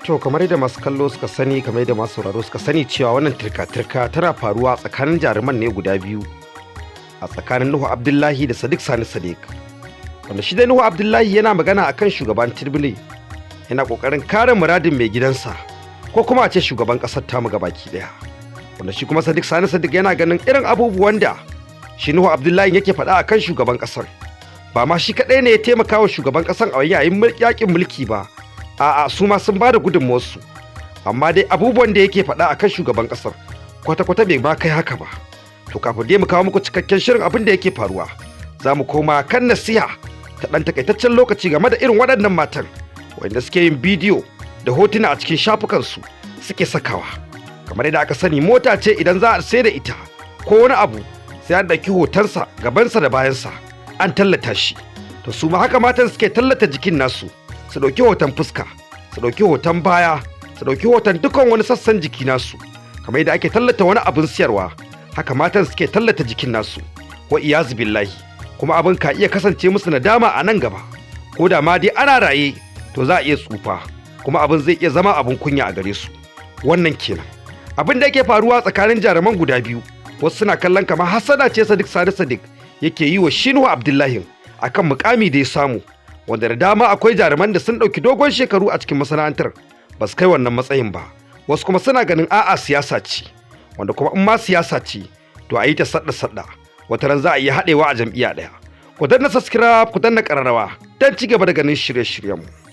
To kamar yadda masu kallo suka sani, kamar yadda masu sauraro suka sani cewa wannan turka-turka tana faruwa tsakanin jaruman ne guda biyu, a tsakanin Nuhu Abdullahi da Sadiq Sani Sadiq. Wanda shi dai Nuhu Abdullahi yana magana akan shugaban Tinubu ne, yana kokarin kare muradin mai gidansa ko kuma a ce shugaban kasar tamu gabaki daya. Wanda shi kuma Sadiq Sani Sadiq yana ganin irin abubuwan da shi Nuhu Abdullahi yake faɗa akan shugaban kasar. Ba ma shi kaɗai ne ya taimaka wa shugaban kasar a yayin yakin mulki ba. A'a, su ma sun bada gudunmawarsu, amma dai abubuwan da yake faɗa akan shugaban ƙasar kwata-kwata bai ma kai haka ba. To kafin dai mu kawo muku cikakken shirin abin da yake faruwa, za mu koma kan nasiha ta ɗan takaitaccen lokaci game da irin waɗannan matan wanda suke yin bidiyo da hotuna a cikin shafukansu suke sakawa. Kamar yadda aka sani, mota ce idan za a sai da ita ko wani abu sai an ɗauki hotonsa gabansa da bayansa an tallata shi. To su ma haka matan suke tallata jikin nasu, su ɗauki hoton fuska, su ɗauki hoton baya, su ɗauki hoton dukkan wani sassan jiki nasu. Kamar yadda ake tallata wani abin siyarwa, haka matan suke tallata jikin nasu, wa iyazu billahi. Kuma abin ka iya kasance musu nadama a nan gaba, ko da ma dai ana raye to za a iya tsufa, kuma abin zai iya zama abin kunya a gare su. Wannan kenan abin da yake faruwa tsakanin jaruman guda biyu. Wasu suna kallon kamar hasada ce Sadiq Sani Sadiq yake yi wa Nuhu Abdullahi akan mukami da ya samu, wanda da dama akwai jaruman da sun ɗauki dogon shekaru a cikin masana'antar ba su kai wannan matsayin ba. Wasu kuma suna ganin a'a siyasa ce, wanda kuma in ma siyasa ce to a yi ta sadda wata ran za a iya haɗewa a jam'iyya ɗaya. Ku danna subscribe, ku danna ƙararrawa don ci gaba da ganin shirye-shiryenmu.